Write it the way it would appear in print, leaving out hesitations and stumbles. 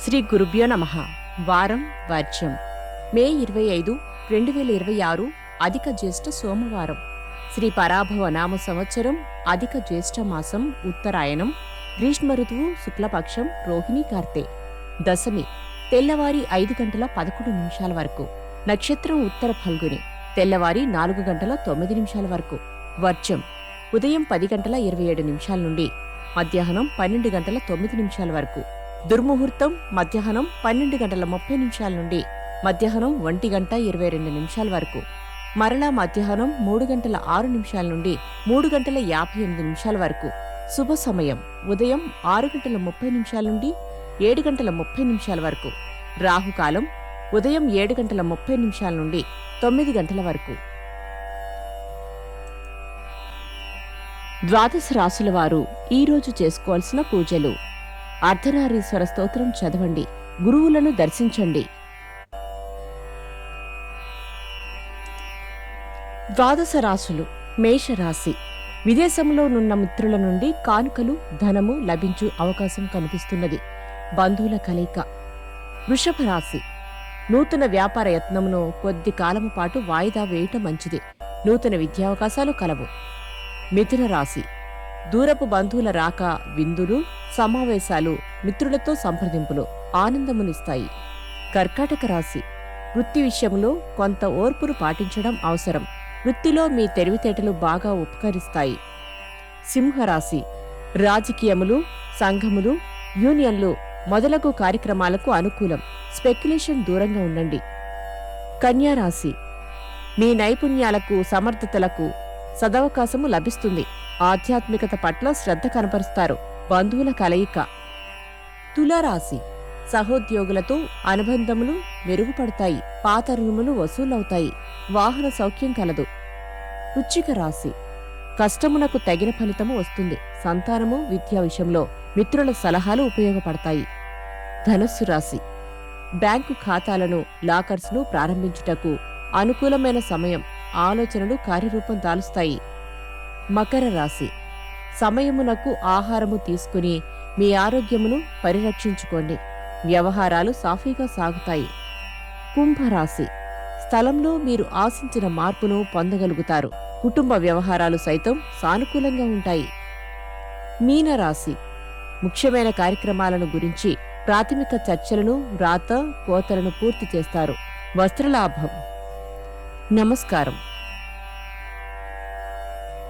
శ్రీ గురుభ్యో నమః. వారం వర్జం మే 25, 2026 అధిక జ్యేష్ఠ సోమవారం. శ్రీ పరాభవ నామ సంవత్సరం అధిక జ్యేష్ఠ మాసం ఉత్తరాయణం. గ్రీష్మ ఋతువు శుక్లపక్షం రోహిణీ కార్తె. దశమి తెల్లవారి 5 గంటల 11 నిమిషాల వరకు. నక్షత్రం ఉత్తర ఫల్గుని. తెల్లవారి 4 గంటల 9 నిమిషాల వరకు. వర్జం ఉదయం 10 గంటల 27 నిమిషాల నుండి మధ్యాహ్నం 12 గంటల 9 నిమిషాల వరకు. దుర్ముహూర్తం మధ్యాహ్నం 12 గంటల 30 నిమిషాల నుండి మధ్యాహ్నం 1 గంట 22 నిమిషాల వరకు. మరలా మధ్యాహ్నం 3 గంటల 6 నిమిషాల నుండి 3 గంటల 58 నిమిషాల వరకు. శుభ సమయం ఉదయం 6 గంటల 30 నిమిషాల నుండి 7 గంటల 30 నిమిషాల వరకు. రాహుకాలం ఉదయం 7 గంటల 30 నిమిషాల నుండి 9 గంటల వరకు. ద్వాదశ రాశుల వారు ఈరోజు చేసుకోవాల్సిన పూజలు: అర్ధనారీశ్వర స్తోత్రం చదవండి. గురువులను దర్శించండి. ద్వాదశ రాశులు. మేషరాశి. విదేశంలో నున్న మిత్రుల నుండి కానుకలు ధనము లభించు అవకాశం కనిపిస్తున్నది. బంధువుల కలయిక. వృషభ రాశి. నూతన వ్యాపార యత్నమును కొద్ది కాలము పాటు వాయిదా వేయటం మంచిది. నూతన విద్యావకాశాలు కలవు. మిథున రాశి. దూరపు బంధువుల రాక, విందులు, సమావేశాలు, మిత్రులతో సంప్రదింపులు ఆనందమునిస్తాయి. కర్కాటక రాశి. వృత్తి విషయంలో కొంత ఓర్పును పాటించడం అవసరం. వృత్తిలో మీ తెలివితేటలు బాగా ఉపకరిస్తాయి. సింహరాశి. రాజకీయములు, సంఘములు, యూనియన్లు మొదలగు కార్యక్రమాలకు అనుకూలం. స్పెక్యులేషన్ దూరంగా ఉండండి. కన్యారాశి. మీ నైపుణ్యాలకు, సమర్థతలకు సదవకాశము లభిస్తుంది. ఆధ్యాత్మికత పట్ల శ్రద్ధ కనపరుస్తారు. బంధువుల కలయిక. తులారాశి. సహోద్యోగులతో అనుబంధములు మెరుగుపడతాయి. పాత రుణములు వసూలవుతాయి. వాహన సౌఖ్యం కలదు. వృశ్చిక రాశి. కష్టమునకు తగిన ఫలితము వస్తుంది. సంతానము, విద్యా విషయంలో మిత్రుల సలహాలు ఉపయోగపడతాయి. ధనస్సు రాశి. బ్యాంకు ఖాతాలను, లాకర్స్ను ప్రారంభించుటకు అనుకూలమైన సమయం. ఆలోచనలు కార్యరూపం దాలుస్తాయి. మకర రాశి. సమయమునకు ఆహారము తీసుకుని మీ ఆరోగ్యమును పరిరక్షించుకోండి. వ్యవహారాలు సాఫీగా సాగుతాయి. కుంభరాశి. స్థలంలో మీరు ఆశించిన మార్పును పొందగలుగుతారు. కుటుంబ వ్యవహారాలు సైతం సానుకూలంగా ఉంటాయి. మీనరాశి. ముఖ్యమైన కార్యక్రమాలను గురించి ప్రాథమిక చర్చలను, రాత కోతలను పూర్తి చేస్తారు. వస్త్రలాభం. నమస్కారం.